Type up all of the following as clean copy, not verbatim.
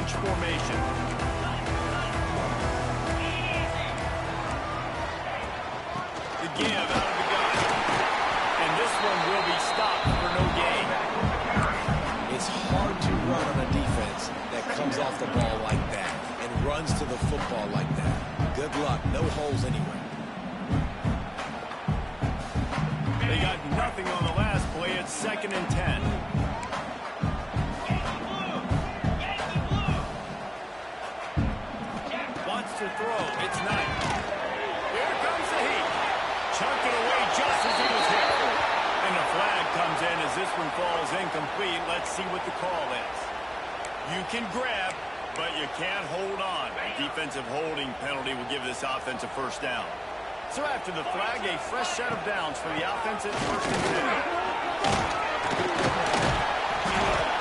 bunch formation. The give out of the gun. And this one will be stopped for no gain. It's hard to run on a defense that comes off the ball like that and runs to the football like that. Good luck. No holes anywhere. They got nothing on the last play. It's 2nd and 10. Wants to throw. It's Knight. Here comes the heat. Chunk it away just as he was hit. And the flag comes in as this one falls incomplete. Let's see what the call is. You can grab, but you can't hold on. A defensive holding penalty will give this offense a first down. So after the flag, a fresh set of downs for the offense at 1st and 10.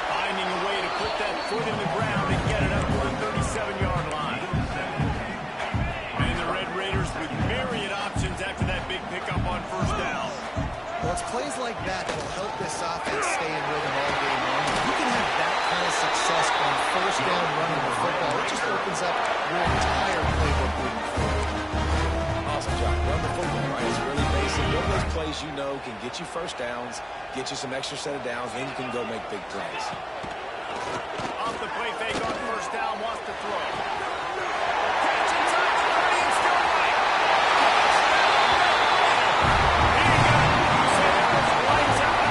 Finding a way to put that foot in the ground and get it up to the 37-yard line. And the Red Raiders with myriad options after that big pickup on 1st down. Well, it's plays like that that will help this offense stay in rhythm all game long. You can have that kind of success on 1st down running the football. It just opens up your entire playbook moving forward. Awesome job. Run the football, right? It's really basic. One of those plays you know can get you first downs, get you some extra set of downs, then you can go make big plays. Off the play fake on 1st down, wants to throw. Catch inside the 30 and still right. Lights out.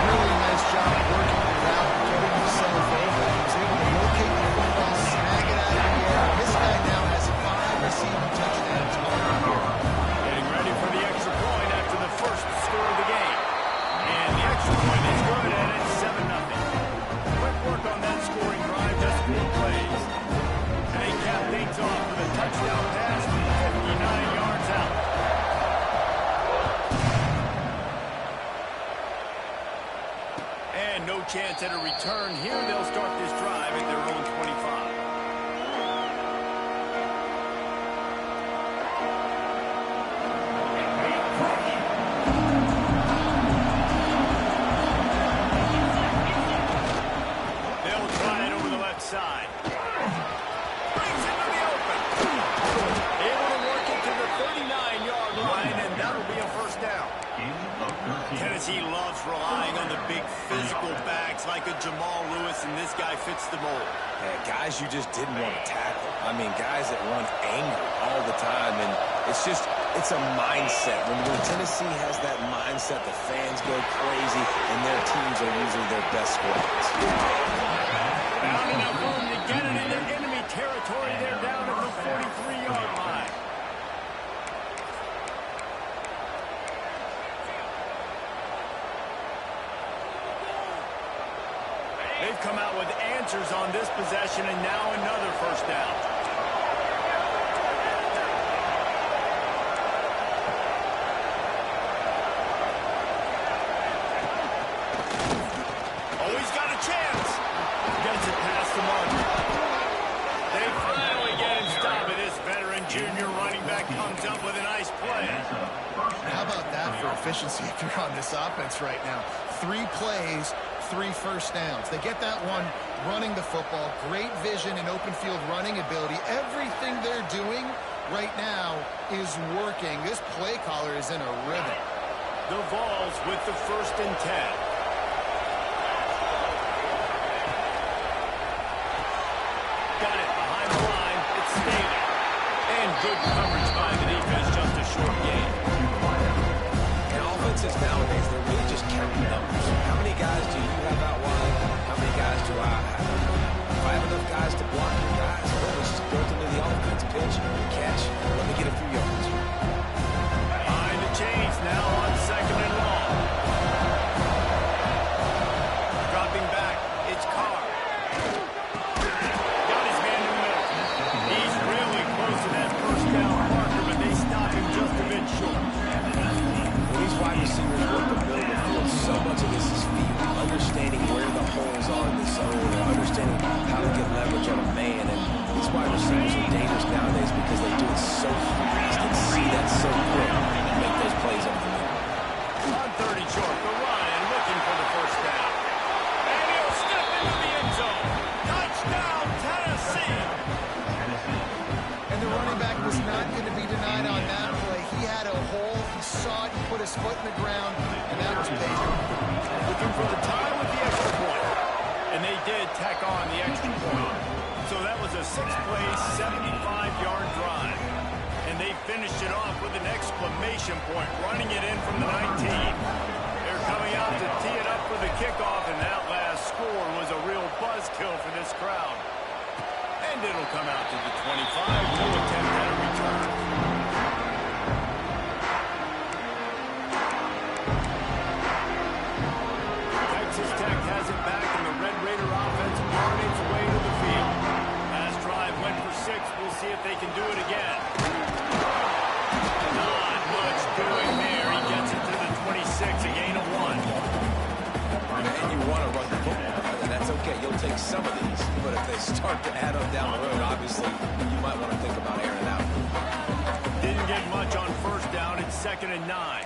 Really nice job working the route, getting himself over. He was able to locate the football, snag it out of the air. This guy now has 5 receiving touchdowns on the year. Getting ready for the extra point after the first score of the game. And the extra point is good, and it's 7-0. Quick work on that scoring drive, just 4 plays. And they cap things off with a touchdown pass from 59 yards out. And no chance at a return here. They'll start this drive at their own 25. They'll try it over the left side. Brings it to the open. Able to work it to the 39-yard line, and that'll be a first down. Tennessee loves relying on the big physical backs like a Jamal Lewis, and this guy fits the mold. Yeah, guys you just didn't want to tackle. I mean, guys that run angry all the time, and it's a mindset. When Tennessee has that mindset, the fans go crazy, and their teams are usually their best squads. Found enough room to get it into enemy territory. They're down at the 43-yard line. They've come out with answers on this possession, and now another first down. Oh, he's got a chance. Gets it past the mark. They finally get him stopped. This veteran junior running back comes up with a nice play. How about that for efficiency if you're on this offense right now? 3 plays, 3 first downs. They get that one running the football, great vision and open field running ability. Everything they're doing right now is working. This play caller is in a rhythm. The Vols with the 1st and 10. Got it behind the line. It's Staley. And good coverage by the defense. Just a short game. And offenses nowadays, they're really just counting numbers. How many guys do you have out wide? How many guys do I have? If I have enough guys to block your guys, well, it's just built into the offense. Pitch, catch, let me get a few yards. Behind the chains now on 2nd and long. Dropping back. It's Carr. Got his man in the middle. He's really close to that first down marker, but they stop him just a bit short. When these wide receivers work the middle of the field, so much of this is feel, understanding where the holes are in the zone, or understanding how to get leverage on a man. And these wide receivers are dangerous nowadays because they do it so fast and see that so quick and make those plays over the middle. On 30 short, the Ryan looking for the first down. And he'll step into the end zone. saw it and put his foot in the ground, and that was payback. Looking for the tie with the extra point. And they did tack on the extra point. So that was a 6-play, 75-yard drive. And they finished it off with an exclamation point, running it in from the 19. They're coming out to tee it up for the kickoff, and that last score was a real buzzkill for this crowd. And it'll come out to the 25. No attempt at a return. Texas Tech has it back, and the Red Raider offense on its way to the field. Last drive went for 6. We'll see if they can do it again. Not much doing there. He gets it to the 26, a gain of 1. And you want to run the football, and that's okay. You'll take some of these, but if they start to add up down the road, obviously, you might want to think about airing it out. Didn't get much on first down. It's 2nd and 9.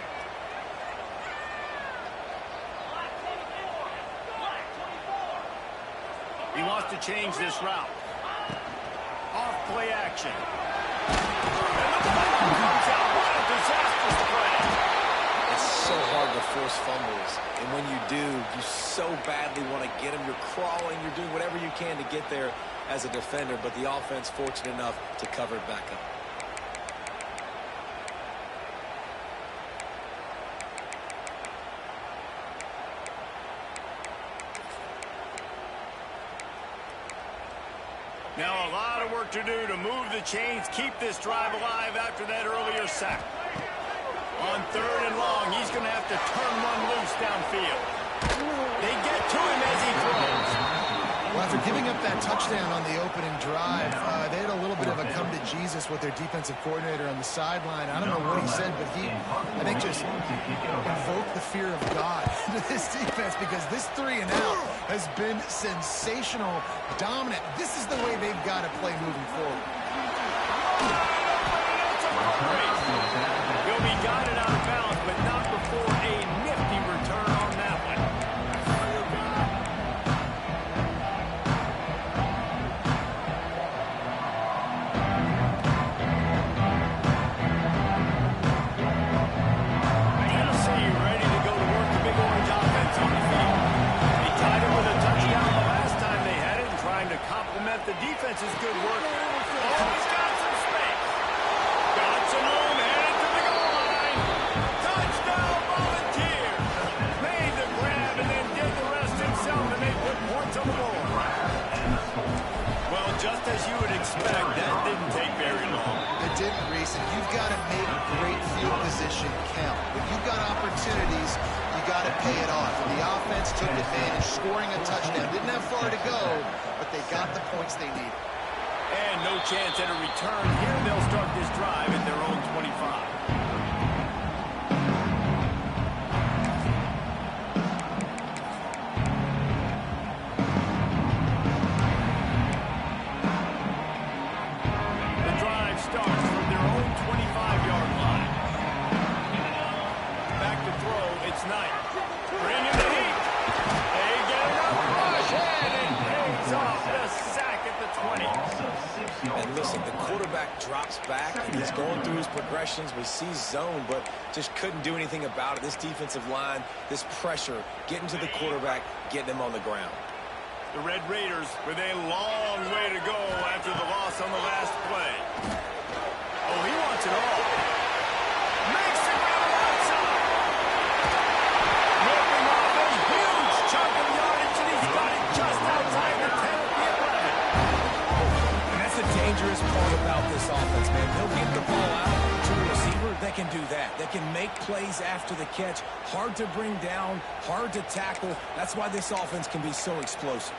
He wants to change this route. Off play action. And the ball comes out. What a disastrous play. It's so hard to force fumbles, and when you do, you so badly want to get them. You're crawling, you're doing whatever you can to get there as a defender, but the offense fortunate enough to cover it back up. Now a lot of work to do to move the chains, keep this drive alive after that earlier sack. On 3rd and long, he's going to have to turn one loose downfield. They get to him as he throws. Well, after giving up that touchdown on the opening drive, they had a little bit of a come to Jesus with their defensive coordinator on the sideline. I don't know what he said, but he, I think, just invoked the fear of God into this defense, because this 3 and out has been sensational, dominant. This is the way they've got to play moving forward. He'll be guided out of bounds, but not before a nifty return on that one. Tennessee ready to go to work the big orange offense on the field. They tied it with a touchdown the last time they had it, and trying to complement the defense's good work. Oh, he's got some space. Got some room, headed to the goal line. Touchdown, Volunteers. Made the grab and then did the rest himself, and they put points on the board. Well, just as you would expect, that didn't take very long. It didn't, Reese, and you've got to make great field position count. When you've got opportunities, you got to pay it off. And the offense took advantage, scoring a touchdown. Didn't have far to go, but they got the points they needed. And no chance at a return. Here they'll start this drive at their own 25. The drive starts from their own 25-yard line. Back to throw, it's Knight. Bring in the heat. They get enough rush, and it pays off the sack at the 20. And listen, the quarterback drops back, and he's going through his progressions. We see zone, but just couldn't do anything about it. This defensive line, this pressure, getting to the quarterback, getting him on the ground. The Red Raiders with a long way to go after the loss on the last play. Oh, he wants it all. Makes it go outside. Ripping off a huge chunk of yardage, and he's got it just outside the 10 at the 11. And that's the dangerous part about this offense, man. They'll get the ball out to a receiver. They can do that. They can make plays after the catch. Hard to bring down, hard to tackle. That's why this offense can be so explosive.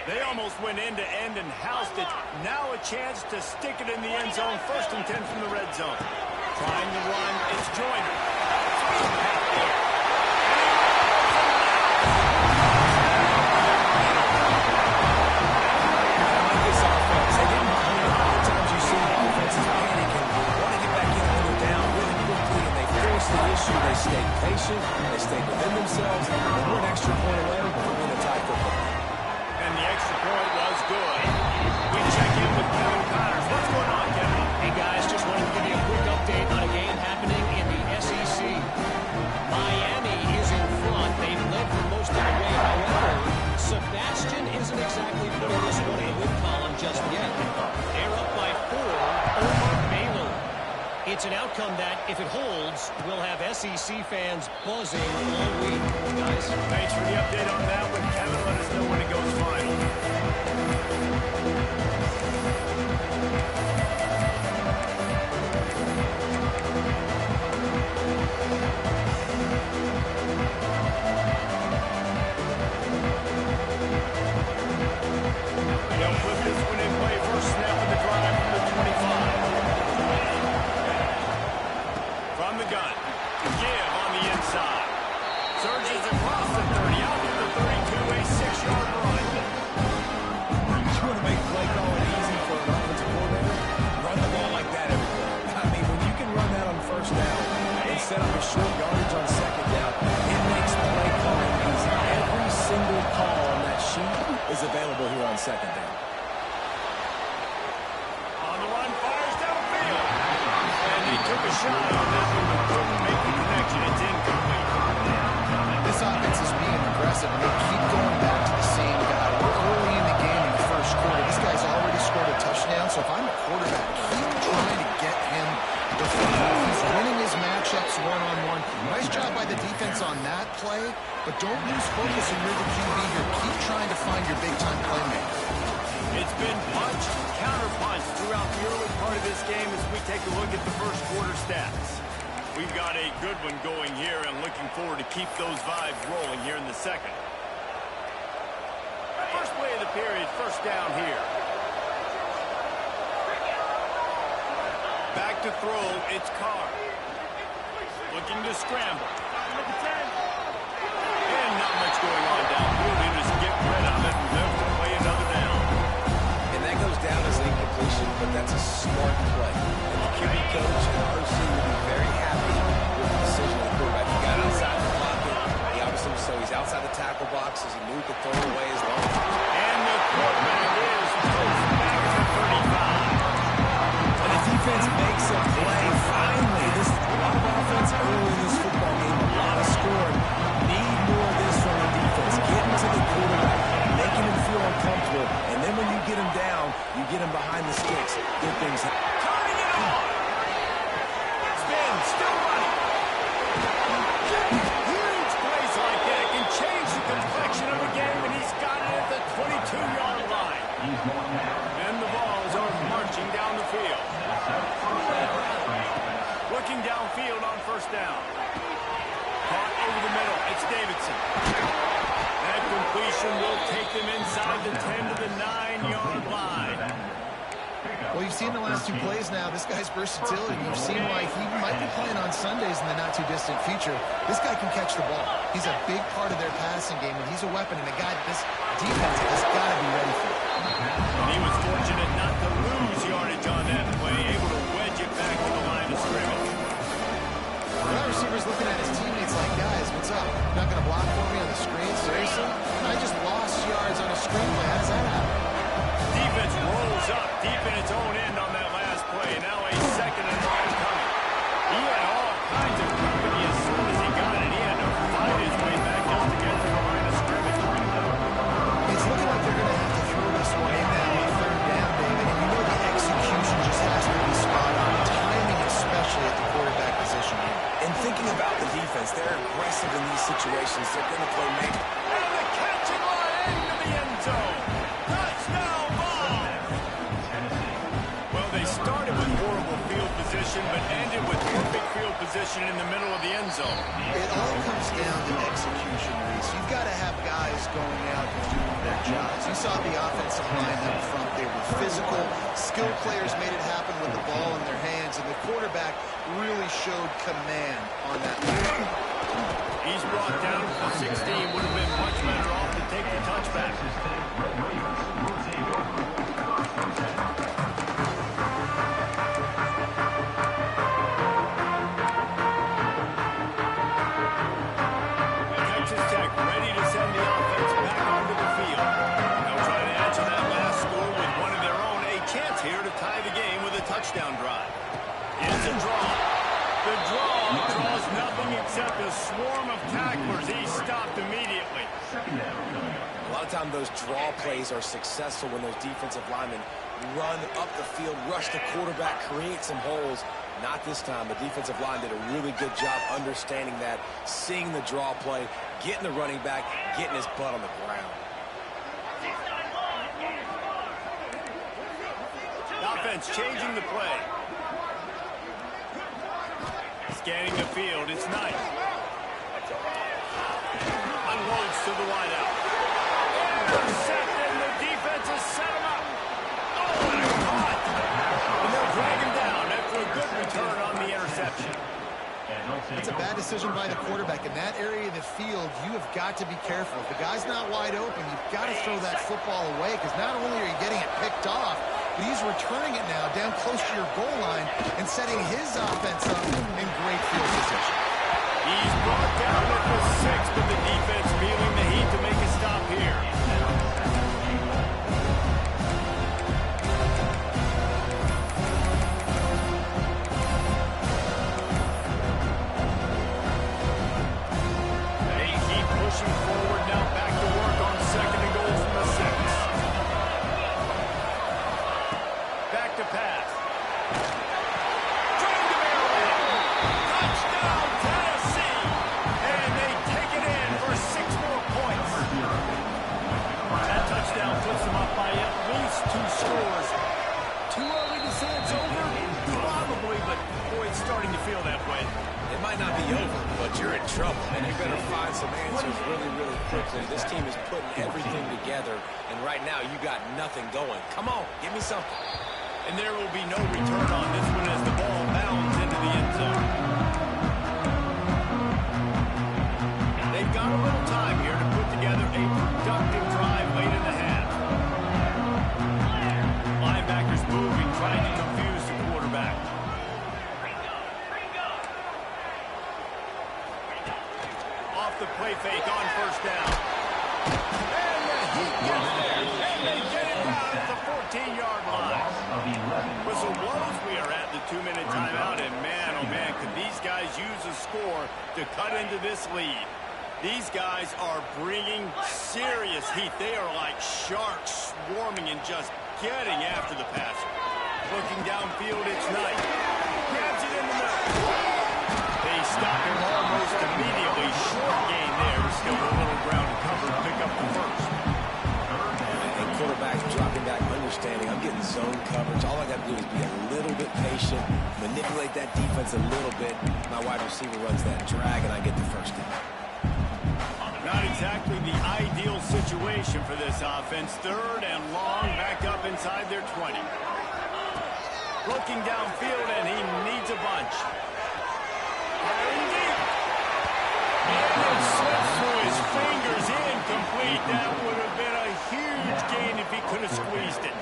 They almost went end-to-end and housed it. Now a chance to stick it in the end zone. 1st and 10 from the red zone. Trying to run, it's Joyner. This offense, they didn't clean it. A lot of times you see offenses panicking, want to get back in when they're down really quickly, and they force the issue. They stayed patient, they stayed within themselves, and we're an extra point away from winning the tie football. And the extra point was good. We check in with Kevin Connors. What's going on, Kevin? Hey, guys, just wanted to give you a quick update on a game happening that, if it holds, we'll have SEC fans buzzing all week, guys. Thanks for the update on that one, Kevin. Let us know when it goes final. They'll put this one in play. First snap of the drive from the 25. From the gun. Give on the inside. Surges across the 30, out to the 32, a 6-yard run. You want to make play calling easy for an offensive coordinator? Run the ball like that everywhere. I mean, when you can run that on first down and set up a short yardage on second down, it makes play calling easy. Every single call on that sheet is available here on second down. On the run, fires downfield. And he took a shot on that one, but couldn't make the connection. It's incomplete. This offense is being aggressive, and they keep going back to the same guy. We're early in the game in the first quarter. This guy's already scored a touchdown, so if I'm a quarterback, keep trying to get him the football. He's winning his matchups one-on-one. Nice job by the defense on that play, but don't lose focus when you're the QB here. Keep trying to find your big-time playmaker. It's been punch, counter-punch throughout the early part of this game as we take a look at the first quarter stats. We've got a good one going here and looking forward to keep those vibes rolling here in the second. First play of the period, first down here. Back to throw, it's Carr. Looking to scramble. And not much going on downfield. He just get rid of it and live to play another down. And that goes down as an incompletion, but that's a smart play. And the QB coach and OC will be very happy with the decision of the quarterback. He got outside the pocket. He obviously, so he's outside the tackle box as he knew he could throw it away as long as. And the quarterback is close back to 35. And the defense makes a play. Finally, this a lot of offense early in this football game, a lot of scoring. Need more of this from the defense. Getting to the quarterback, making him feel uncomfortable, and then when you get him down, you get him behind the sticks. Good things happen. Turning it on. Spin, still running. Huge plays like that can change the complexion of a game, and he's got it at the 22-yard line. And the balls are marching down the field. Looking downfield on first down. Caught over the middle. It's Davidson. That completion will take them inside the 10 to the 9-yard line. Well, you've seen the last two plays now. This guy's versatility. You've seen why he might be playing on Sundays in the not-too-distant future. This guy can catch the ball. He's a big part of their passing game, and he's a weapon, and a guy that this defense has got to be ready for. And he was fortunate not to lose yardage on that play, able to wedge it back to the line of scrimmage. The wide receiver's looking at his teammates like, guys, what's up? Not going to block for me on the screen? Seriously? I just lost yards on a screenplay. How does that happen? Defense rolls up deep in its own end on that last play. Now a second and long coming. He had all kinds of company as soon as he got it. He had to fight his way back just to get to the line of scrimmage. It's looking like they're going to have to throw this one in now on third down, David. And you know the execution just has to be spot on. Timing especially at the quarterback position here. And thinking about the defense, they're aggressive in these situations. They're going to play make. And the catch and run into the end zone. Touchdown ball. Well, they started with horrible field position, but ended with perfect field position in the middle of the end zone. It all comes down to execution, Reese. You've got to have guys going out and doing their jobs. You saw the offensive line up front. They were physical. Skilled players made it happen with the ball in their hands, and the quarterback really showed command on that play. He's brought down to the 16. Would have been much better off to take the touchback. Texas Tech ready to send the offense back onto the field. They'll try to answer that last score with one of their own. A chance here to tie the game with a touchdown drive. It's a draw. The draw draws nothing except a swarm of tacklers. He stopped immediately. A lot of times those draw plays are successful when those defensive linemen run up the field, rush the quarterback, create some holes. Not this time. The defensive line did a really good job understanding that, seeing the draw play, getting the running back, getting his butt on the ground. Offense changing the play. Scanning the field, it's Knight. Unloads to the wideout. Intercepted, and the defense has set him up. Oh, and a caught. And they'll drag him down after a good return on the interception. It's a bad decision by the quarterback. In that area of the field, you have got to be careful. If the guy's not wide open, you've got to throw that football away, because not only are you getting it picked off, but he's returning it now down close to your goal line and setting his offense up in great field position. He's brought down at the 6, but the defense feeling the heat to make a stop here. They keep pushing forward now, back to work on 2nd and goal from the 6. Back to pass. Trying to barrel in. Touchdown, Tennessee! And they take it in for 6 more points. That touchdown puts them up by at least 2 scores. Too early to say it's over? Probably, but boy, it's starting to feel that way. It might not be over, but you're in trouble, and you better find some answers really, really quickly. This team is putting everything together, and right now you got nothing going. Come on, give me something. And there will be no return on this one as the ball bounds into the end zone. They've got a little time here to put together a productive drive late in the half. Linebackers moving, trying to confuse the quarterback. Off the play fake on 1st down. And the Heat gets there. And they get it down at the 14-yard line. Whistle blows, we are at the 2-minute timeout, and man, oh man, could these guys use a score to cut into this lead. These guys are bringing serious heat. They are like sharks swarming and just getting after the passer. Looking downfield, it's Knight. Grabs it in the middle. They stop him almost immediately. Short gain there. Still a little ground to cover to pick up the 1st. And quarterbacks dropping back, understanding I'm getting zone coverage. All I got to do is be a little bit patient, manipulate that defense a little bit. My wide receiver runs that drag, and I get the 1st down. Not exactly the ideal situation for this offense. 3rd and long, back up inside their 20. Looking downfield, and he needs a bunch. And deep. And it slips through his fingers, incomplete. That would have been a huge gain if he could have squeezed it.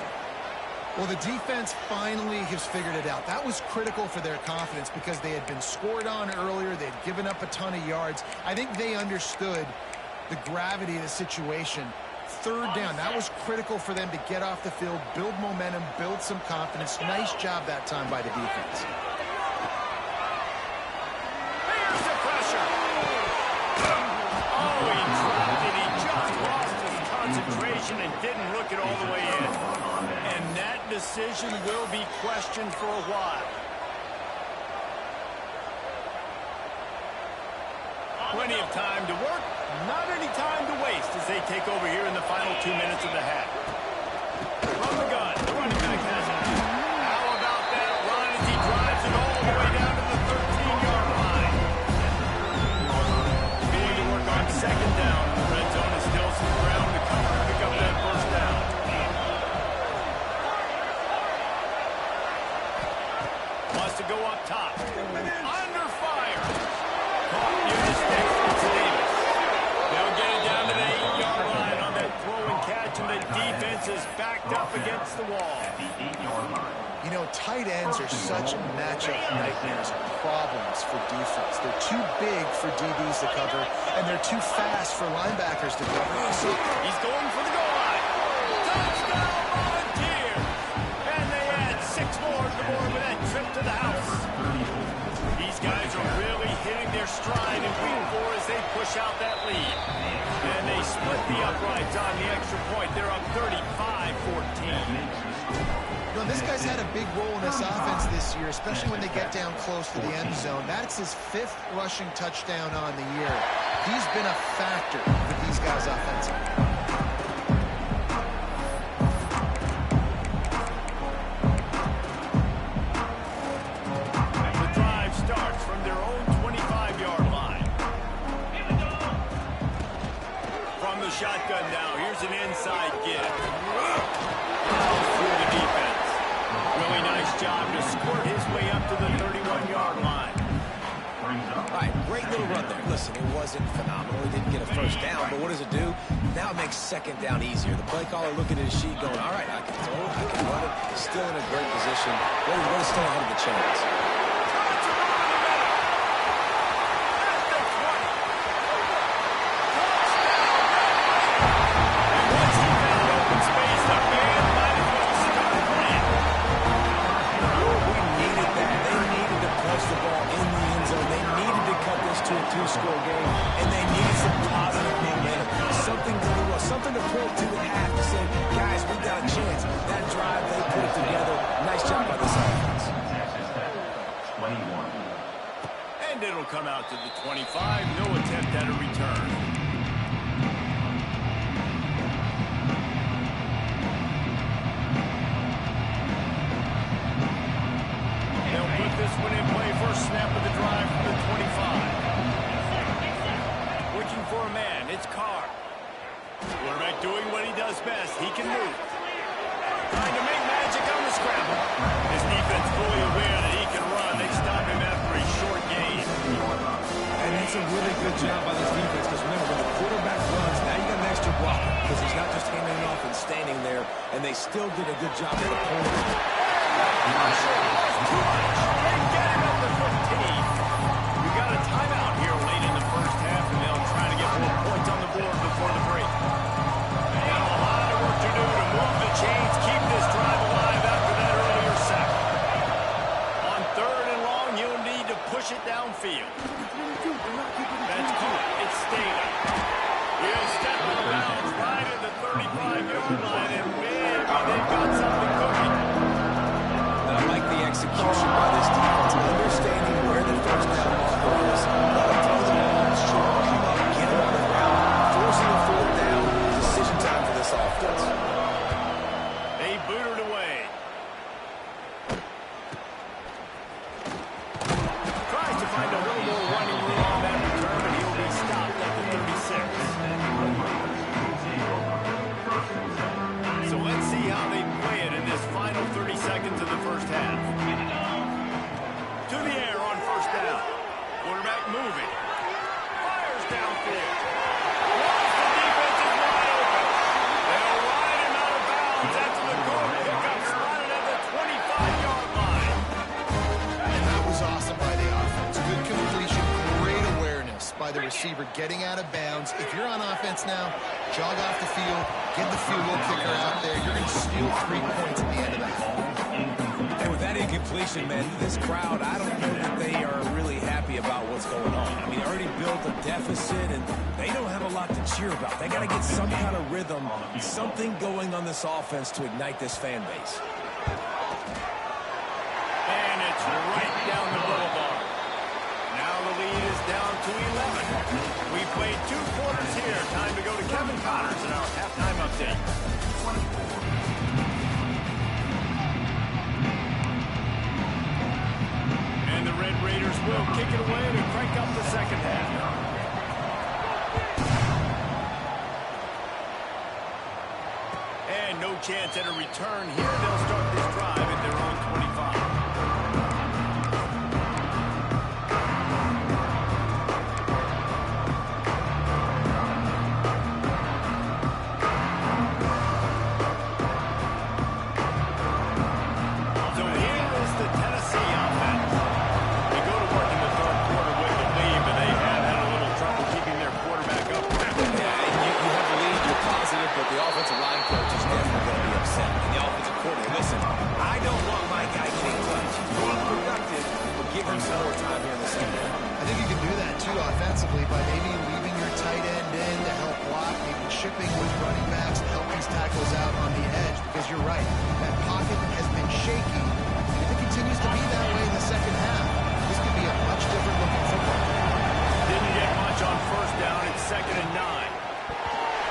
Well, the defense finally has figured it out. That was critical for their confidence because they had been scored on earlier. They had given up a ton of yards. I think they understood the gravity of the situation. 3rd down, that was critical for them to get off the field, build momentum, build some confidence. Nice job that time by the defense. Here's the pressure. Oh, he dropped it. He just lost his concentration and didn't look it all the way in. And that decision will be questioned for a while. Plenty of time to work, not any time to waste as they take over here in the final 2 minutes of the half. From the gun, the running back has it. How about that run as he drives it all the way down to the 13-yard line? Beginning to work on 2nd down. The red zone is still some ground to cover to pick up that 1st down. Wants to go up top. Under fire. Caught near the sticks. It's Davis. They'll get it down to the 8-yard line on that throw and catch, and the defense is backed up against the wall. You know, tight ends are such matchup nightmares and problems for defense. They're too big for DBs to cover, and they're too fast for linebackers to cover. So he's going for the goal line. Touchdown, Volunteer! And they add 6 more to the board with that trip to the house. These guys are really hitting their stride in week 4 as they push out that lead. And they split the uprights on the extra point. They're up 35-14. You know, this guy's had a big role in this offense this year, especially when they get down close to the end zone. That's his 5th rushing touchdown on the year. He's been a factor for these guys offensively. The drive starts from their own 25-yard line. From the shotgun now, here's an inside give. Through the defense. Really nice job to squirt his way up to the 31-yard line. All right, great little run there. Listen, it wasn't phenomenal. He didn't get a first down, but what does it do? Now it makes second down easier. The play caller looking at his sheet going, all right, I can throw it, I can run it. He's still in a great position. Ready to stay ahead of the chains. Two-score game, and they need some positive momentum. Something going well, something to point to at half to say, guys, we got a chance. That drive, they put it together. Nice job by this offense. 21. And it'll come out to the 25. No attempt at a return. They'll put this one in play. First snap of the drive from the 25. Looking for a man, it's Carr. Quarterback doing what he does best. He can move. Trying to make magic on the scramble. His defense fully aware that he can run. They stop him after a short gain. And that's a really good job by this defense, because remember, when the quarterback runs, now you got an extra block, because he's not just handing it off and standing there, and they still did a good job of the point. Too much. They get him at the 15. We got a timeout here late in the first half, and they'll try to get more points on the board before the break. They got a lot of work to do to move the chains, keep this drive alive after that earlier sack. On 3rd and long, you'll need to push it downfield. That's cool. It's staying. He'll step out of bounds right at the 35-yard line, and maybe they've got something cooking. I like the execution by this defense, understanding where the first down marker is. Let him throw the ball short, come up, get him on the ground, forcing a 4th down. Decision time for this offense. They boot it away. Tries to find a little more running room on that return, but he'll be stopped at the 36. So let's see how they play it in this final 30 seconds of the first half. To the air on first down. Quarterback moving. Fires downfield. Once the defense is wide open. They'll ride him out of bounds after the goal pickup spotted at the 25-yard line. And that was awesome by the offense. Good completion, great awareness by the receiver getting out of bounds. If you're on offense now, jog off the field, get the field goal kicker out there. You're going to steal 3 points at the end of the half. And with that incompletion, man, this crowd, I don't know that they are really happy about what's going on. I mean, they already built a deficit, and they don't have a lot to cheer about. They got to get some kind of rhythm, something going on this offense to ignite this fan base. And it's right down the boulevard. Now the lead is down to 11. We played 2 quarters here. Time to go to Kevin Connors in our halftime update. And the Red Raiders will kick it away to crank up the second half. And no chance at a return here. They'll start this drive at their own 25. Offensively by maybe leaving your tight end in to help block, maybe chipping with running backs to help these tackles out on the edge. because you're right. That pocket has been shaky. And if it continues to be that way in the second half, this could be a much different looking football. Didn't get much on first down. It's 2nd and 9.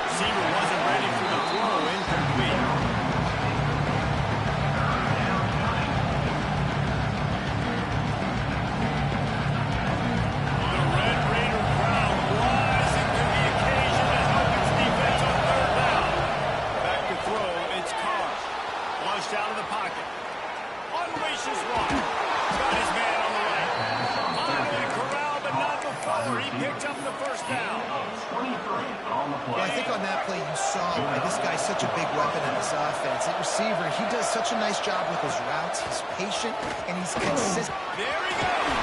Receiver wasn't ready for the throw. Incomplete. The Red Raider crowd rising to the occasion to help its defense on 3rd down. Back to throw. It's Carr. Flushed out of the pocket. Unleashes one. Got his man on the right. Finally corralled, but not before. He picked up the first down. Well, I think on that play you saw why this guy's such a big weapon in this offense. At receiver, he does such a nice job with his routes. He's patient, and he's consistent. There he goes.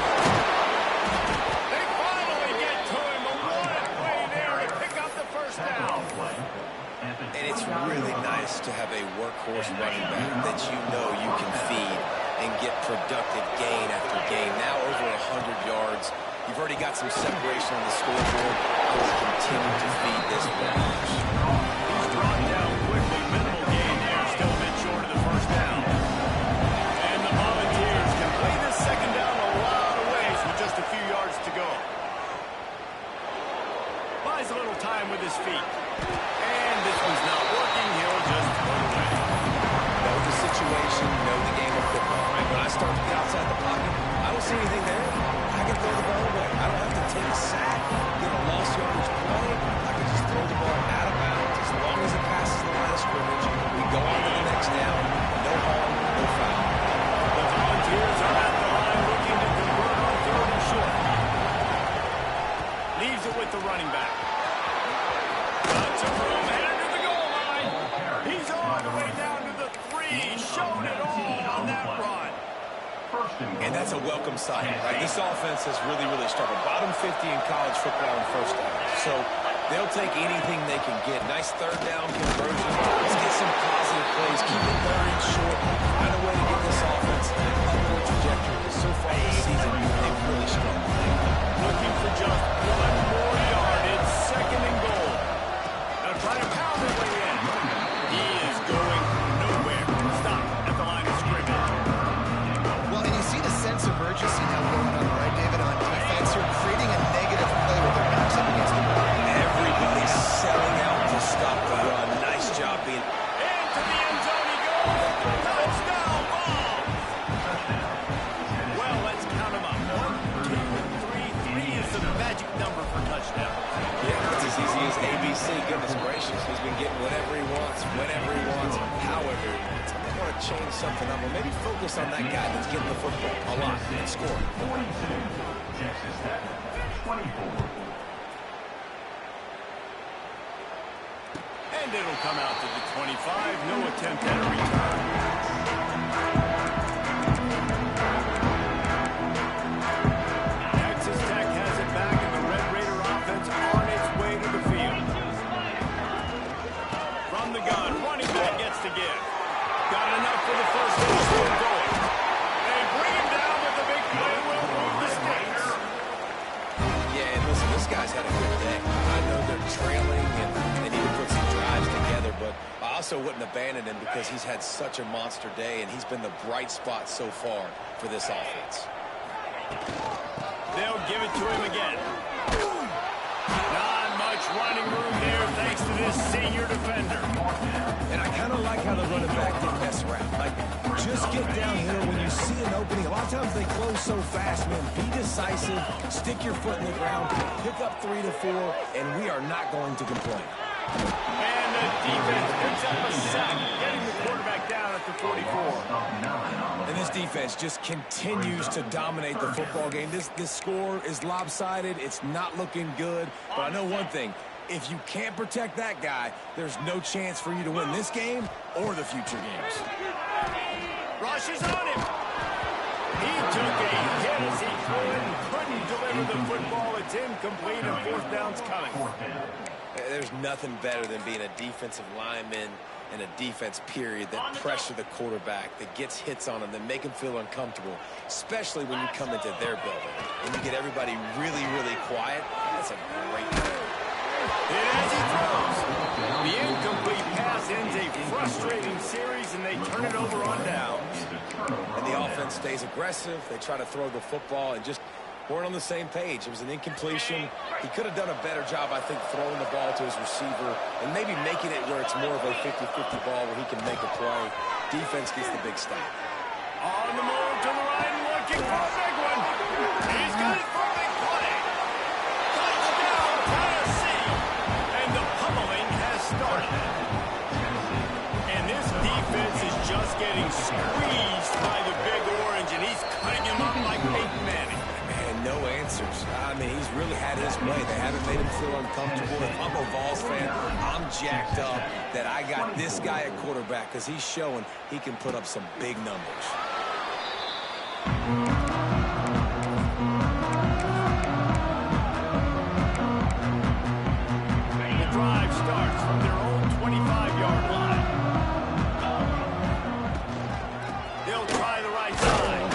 They finally get to him. A what play there to pick up the first down. And it's really nice to have a workhorse running back that you know you can feed and get productive gain after gain. Now over 100 yards. You've already got some separation on the scoreboard. I will continue to feed this one. He's drawn down quickly. Minimal gain there. Still a bit short of the first down. And the Volunteers can play this second down a lot of ways with just a few yards to go. Buys a little time with his feet. And this one's not working. He'll just throw it away. Know the situation, know the game of football. Right? When I start to get outside the pocket, I don't see anything there. I can throw the ball away. I don't have to take a sack, get a lost yardage play. I can just throw the ball out of bounds. As long as it passes the line of scrimmage, we go on to the next down. No harm, no foul. The Volunteers are at the line looking to convert on 3rd and short. Leaves it with the running back. Lots of room headed to the goal line. He's all the way down to the 3. Showed it all on that run. And that's a welcome sight, right? This offense has really struggled. Bottom 50 in college football in first down. So they'll take anything they can get. Nice 3rd down conversion. Let's get some positive plays. Keep it 3rd and short. Find a way to get this offense on an upward trajectory. Because so far this season, they've really struggled. Looking for just one more yard. It's 2nd and goal. Now try to pound their way in. He is going nowhere. Stop at the line of scrimmage. Well, and you see the sense of urgency now going on, right, David, on defense. You're creating a negative play with their backs up against the run. Everybody's selling out to stop the run. Nice job being... Into the end zone he goes. Touchdown ball. Well, let's count them up. 1, 2, 3. 3 is the magic number for touchdowns. Yeah, it's as easy as ABC. Goodness gracious. He's been getting whatever he wants, whenever he wants, however he wants. They want to change something up, or maybe focus on that guy that's getting the football a lot and scoring. 42, Texas Tech, 24. And it'll come out to the 25. No attempt at a return. Texas Tech has it back, and the Red Raider offense on its way to the field. From the gun, running back gets to give. Got enough for the first down, still going. They bring him down with the big play. Will move the stakes. Yeah, and listen, this guy's had a good day. I know they're trailing, and they need to put some drives together, but I also wouldn't abandon him because he's had such a monster day, and he's been the bright spot so far for this offense. They'll give it to him again. Not much running room there thanks to this senior defender. And I kind of like how the running back didn't mess around. Like, just get downhill when you see an opening. A lot of times they close so fast, man. Be decisive, stick your foot in the ground, pick up 3 to 4, and we are not going to complain. And the defense picks up a sack, getting the quarterback down at the 44. And this defense just continues to dominate the football game. This score is lopsided. It's not looking good. But I know one thing. If you can't protect that guy, there's no chance for you to win this game or the future games. Rush is on him. He took a hit as he couldn't deliver the football. It's incomplete, and 4th down's coming. There's nothing better than being a defensive lineman and a defense period that pressure the quarterback, that gets hits on him, that make him feel uncomfortable, especially when you come into their building and you get everybody really quiet. That's a great thing. And as he throws, the incomplete pass ends a frustrating series, and they turn it over on downs. And the offense stays aggressive. They try to throw the football and just weren't on the same page. It was an incompletion. He could have done a better job, I think, throwing the ball to his receiver and maybe making it where it's more of a 50-50 ball where he can make a play. Defense gets the big stop. On the move to the right, looking for a big one. He's got it for a big play. Touchdown, Tennessee. And the pummeling has started. And this defense is just getting squeezed by the Big Orange, and he's cutting him up like Peyton Manning. Man, no answers. I mean, he's really had his way. They haven't made him feel uncomfortable. If I'm a Vols fan, I'm jacked up that I got this guy at quarterback because he's showing he can put up some big numbers. The drive starts from their own 25-yard line. They'll try the right side.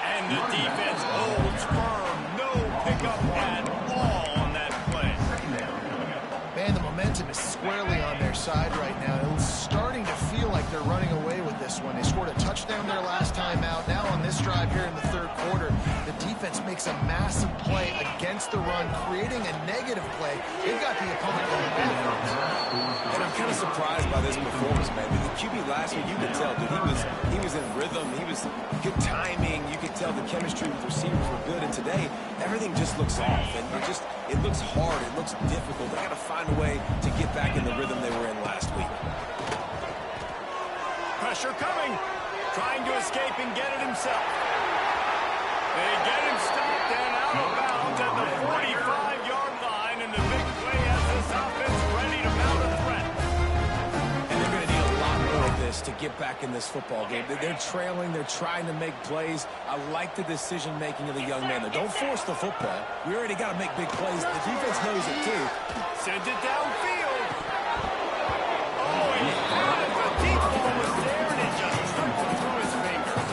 And the defense holds firm. No pickup at all on that play. Man, the momentum is squarely on their side right now. It's starting to feel like they're running away with this one. They scored a touchdown their last time out. Now on this drive here in the third quarter, the defense makes a massive play against the run, creating a negative play. They've got the opponent going backwards. And I'm kind of surprised by this performance, man. The QB last week, you could tell, dude, he was in rhythm. He was good timing. You could tell the chemistry with receivers were good. And today, everything just looks off. And it looks hard. It looks difficult. They got to find a way to get back in the rhythm they were in last week. Pressure coming. Trying to escape and get it himself. They get him stopped and out of bounds at the 45-yard line, and the big play has this offense ready to mount a threat. And they're going to need a lot more of this to get back in this football game. They're trailing. They're trying to make plays. I like the decision-making of the young man. Don't force the football. We already got to make big plays. The defense knows it, too. Sends it downfield. Oh, he got it. The deep ball was there, and it just tripped through his fingers.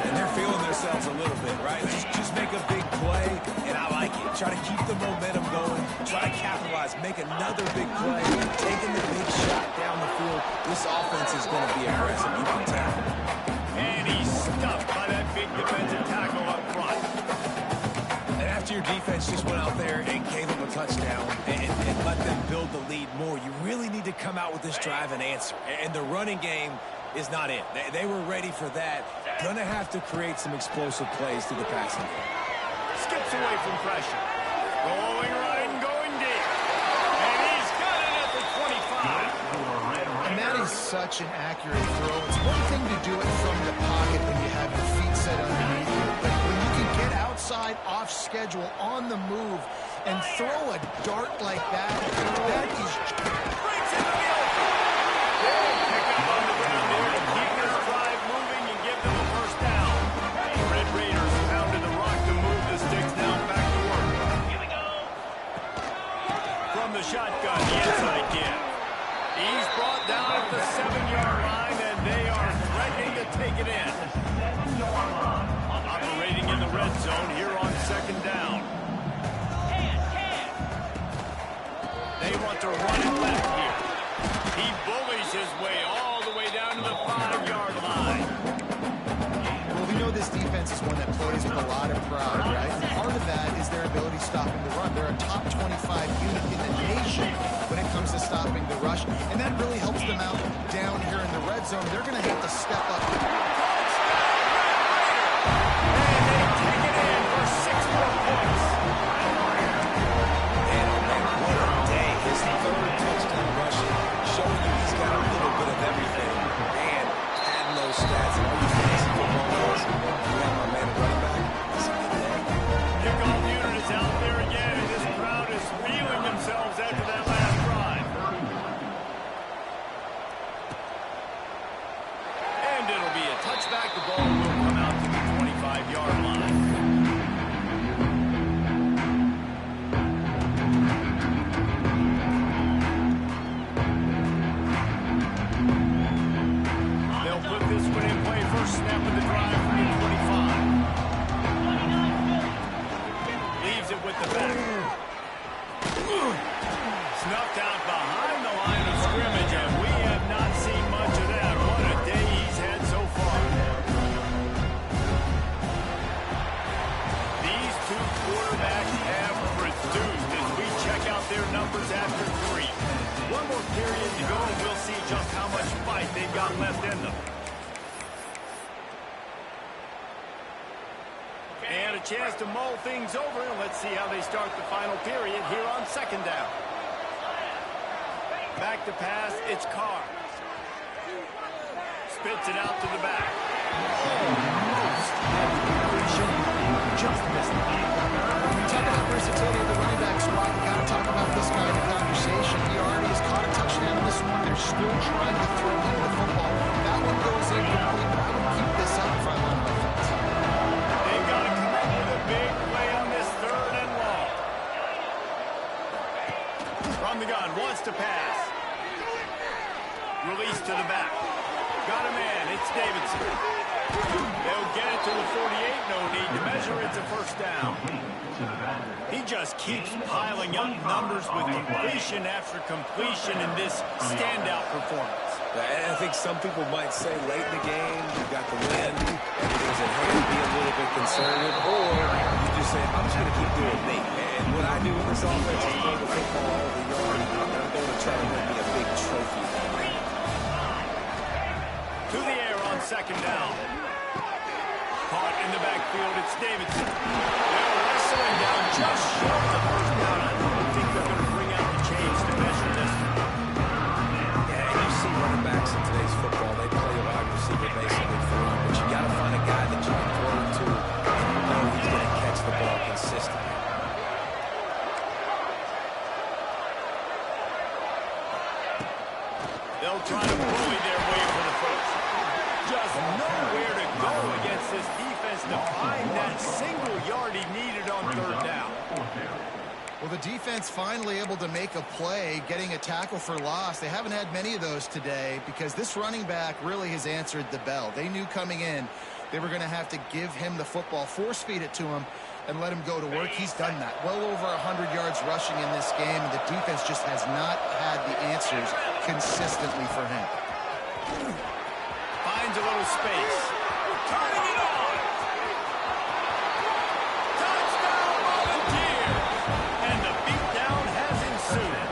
And they're feeling themselves a little bit, right? Just make a big play, and I like it. Try to keep the momentum going. Try to capitalize. Make another big play. Taking the big shot down the field. This offense is going to be aggressive. You can tell. And he's stuffed by that big defensive tackle up front. And after your defense just went out there and gave them a touchdown and let them build the lead more, you really need to come out with this drive and answer. And the running game is not it. They were ready for that. Going to have to create some explosive plays through the passing game. Skips away from pressure. Going right and going deep. And he's got it at the 25. And that is such an accurate throw. It's one thing to do it from the pocket when you have your feet set underneath you, but when you can get outside, off schedule, on the move, and throw a dart like that, that is... Breaks into the open. Big pickup on the ground there to keep this drive moving and give them a first down. The Red Raiders pounded the rock to move the sticks now back to work. Here we go. From the shotgun, the inside kid. He's brought down at the 7-yard line, and they are threatening to take it in. Operating in the red zone here on second down. They want to run it left here. He bullies his way all the way down to the 5-yard line. Well, we know this defense is one that plays with a lot of pride, right? And part of that is their ability stopping the run. They're a top 25 unit in the nation when it comes to stopping the rush, and that really helps them out down here in the red zone. They're going to have to step up. And they take it in for 6 more points. And what a day. His third touchdown rushing, showing you he's got a little bit of everything. And adding those stats and all you fantasy football players, you have my man at running back. It's a good day. Kickoff unit is out there again, and this crowd is feeling themselves after that last drive. their numbers after 3. One more period to go, and we'll see just how much fight they've got left in them. And a chance to mull things over, and let's see how they start the final period here on second down. Back to pass, it's Carr. Spits it out to the back. Just missed it. When we talk about versatility of the running back squad, we got to talk about this guy in the conversation. He already has caught a touchdown in this one. They're still trying to throw him the football. That one goes in complete, but I would keep this up front line offense. They've got to come up with a big play on this 3rd and long. From the gun, wants to pass. Release to the back. Got a man, it's Davidson. They'll get it to the 48, no need to measure, it's a first down. He just keeps piling up numbers with completion after completion in this standout performance. And I think some people might say late in the game, you got the win, everything's in hand, be a little bit conservative, or you just say, I'm just going to keep doing me. And what I do with this offense is throw the football all over the yard. I'm going to try to win me a big trophy. To the air on second down. Caught in the backfield, it's Davidson. They're wrestling down just short of the first down. I don't think they're going to bring out the chains to measure this. Yeah, and you see running backs in today's football, they play a wide receiver basically for you, but you got to find a guy that you can throw it to and you know he's going to catch the ball consistently. They'll try to bully their way for the first. Just nowhere to go against this defense to find that single yard he needed on 3rd down. Well, the defense finally able to make a play, getting a tackle for loss. They haven't had many of those today because this running back really has answered the bell. They knew coming in they were going to have to give him the football, force feed it to him, and let him go to work. He's done that. Well over 100 yards rushing in this game, and the defense just has not had the answers consistently for him. Finds a little space. Turning it on. Touchdown Volunteers. And the beatdown has ensued.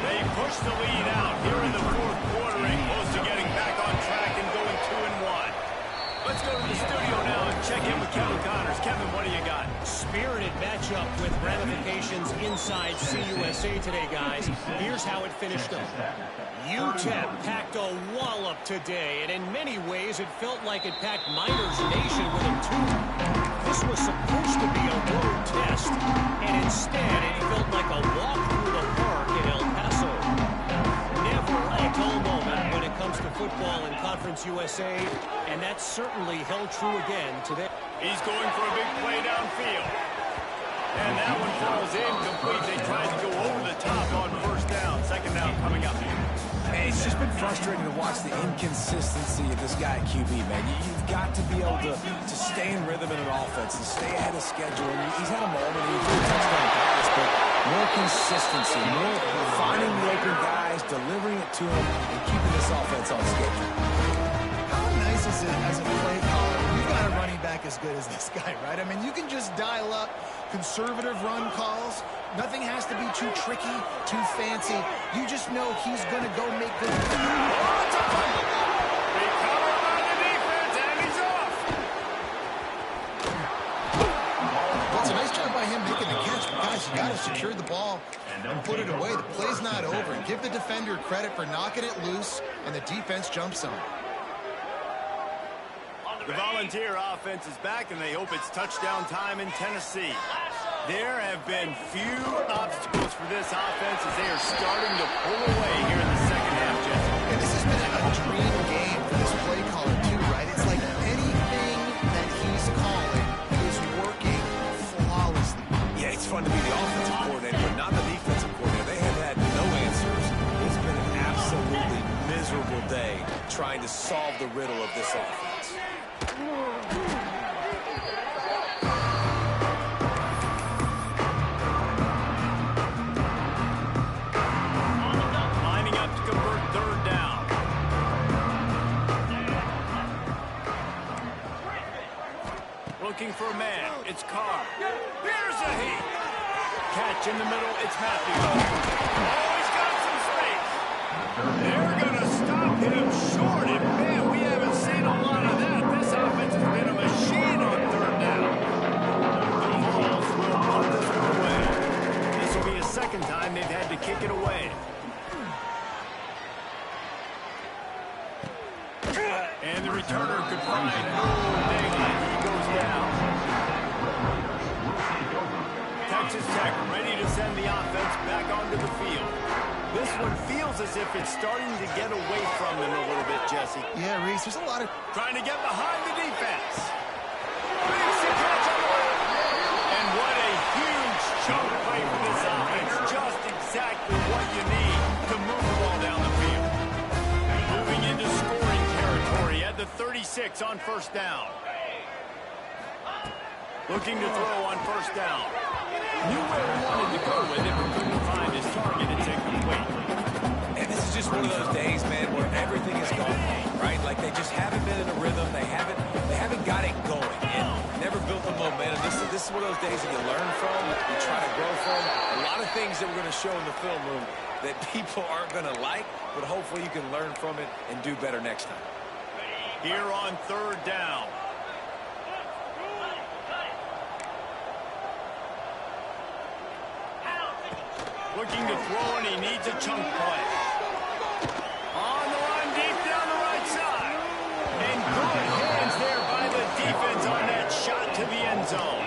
They push the lead out here in the 4th quarter and close to getting back on track and going 2-1. Let's go to the studio now and check in with Kevin Connors. Kevin, what do you got? Spirited matchup with ramifications inside CUSA today, guys. Here's how it finished up. UTEP packed a wallop today, and in many ways it felt like it packed Miners Nation with them too. This was supposed to be a road test, and instead it felt like a walk through the park in El Paso. Never a dull moment when it comes to football in Conference USA, and that certainly held true again today. He's going for a big play downfield. And that one falls incomplete. They tried to go over the top on 1st down. 2nd down coming up. And it's just been frustrating to watch the inconsistency of this guy at QB, man. You've got to be able to stay in rhythm in an offense and stay ahead of schedule. And he's had a moment, he threw a touchdown pass, but more consistency, more finding the open guys, delivering it to him, and keeping this offense on schedule. How nice is it as a play caller? You've got a running back as good as this guy, right? I mean, you can just dial up conservative run calls. Nothing has to be too tricky, too fancy. You just know he's going to go make good. Oh, it's a fumble. Recovered by the defense, and he's off. Well, it's a nice job by him making the catch. But guys, you got to secure the ball and put it away. The play's not over. Give the defender credit for knocking it loose, and the defense jumps on it. The Volunteer offense is back, and they hope it's touchdown time in Tennessee. There have been few obstacles for this offense as they are starting to pull away here in the 2nd half, Jesse. Yeah, this has been a dream game for this play caller, too, right? It's like anything that he's calling is working flawlessly. Yeah, it's fun to be the offensive coordinator, but not the defensive coordinator. They have had no answers. It's been an absolutely miserable day trying to solve the riddle of this offense. Lining up to convert 3rd down. Looking for a man. It's Carr. Here's a heat. catch in the middle. It's Matthews. Oh, he's got some space. They're going to stop him short. And, man, we haven't seen a lot of that. This offense has been a machine on third down. The Vols will punt this one away. This will be a second time they've had to kick it away. And the returner could find no daylight. He goes down. Texas Tech ready to send the offense back onto the field. This one feels as if it's starting to get away from them a little bit, Jesse. Yeah, Reese, there's a lot of... Trying to get behind the defense. Makes the catch on the left. And what a huge chunk play for this offense. Just exactly what you need to move the ball down the field. Moving into scoring territory at the 36 on first down. Looking to throw on first down. Knew where he wanted to go with it, but couldn't find his target. It's incomplete. And this is just one of those days, man, where everything is going wrong, right? Like they just haven't been in a rhythm. They haven't got it going and never built the momentum. This is one of those days that you learn from, you try to grow from. A lot of things that we're going to show in the film room that people aren't going to like, but hopefully you can learn from it and do better next time. Here on third down. Looking to throw, and he needs a chunk play. On the line, deep down the right side. And good hands there by the defense on that shot to the end zone.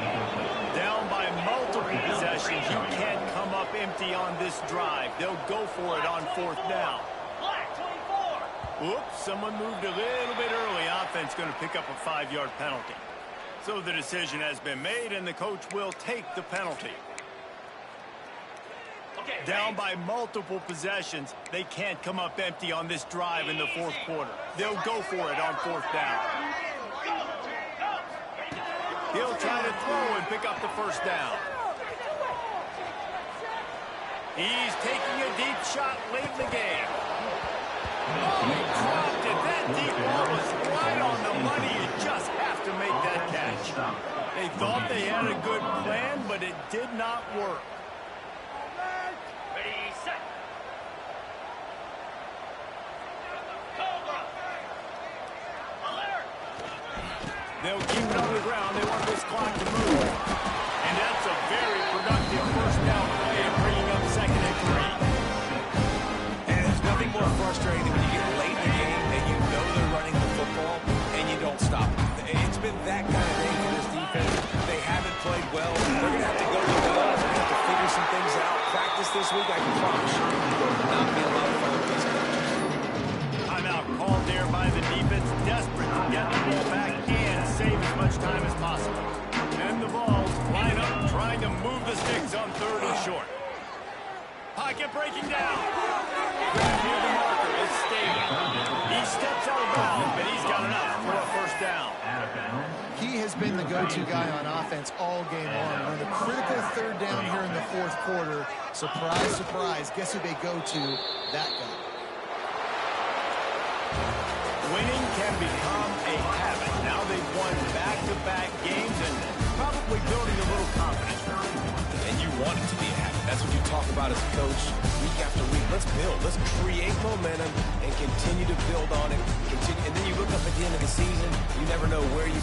Down by multiple possessions. You can't come up empty on this drive. They'll go for it on fourth down. Oops, someone moved a little bit early. Offense going to pick up a 5-yard penalty. So the decision has been made, and the coach will take the penalty. Down by multiple possessions. They can't come up empty on this drive in the fourth quarter. They'll go for it on fourth down. He'll try to throw and pick up the first down. He's taking a deep shot late in the game. Oh, he dropped it. That deep ball was right on the money. You just have to make that catch. They thought they had a good plan, but it did not work. They'll keep it on the ground. They want this clock to move. And that's a very productive first down play of bringing up second and 3. And there's nothing more frustrating when you get late in the game and you know they're running the football and you don't stop it. It's been that kind of day for this defense. They haven't played well. They're going to have to go to the well. They're going to have to figure some things out. Practice this week, I can promise you, will not be a lot of fun with these coaches. Timeout called there by the defense. Desperate to get the ball back and save as much time as possible. And the Vols line up trying to move the sticks on third and short. Pocket breaking down. Right near the marker is Staley. He steps out of bounds, but he's got enough for a first down. He has been the go-to guy on offense all game long. On the critical third down here in the fourth quarter, surprise, surprise, guess who they go to? That guy. Winning can become a habit. Now they've won back-to-back games and probably building a little confidence. And you want it to be a habit. That's what you talk about as a coach week after week. Let's build. Let's create momentum and continue to build on it. And then you look up at the end of the season, you never know where you can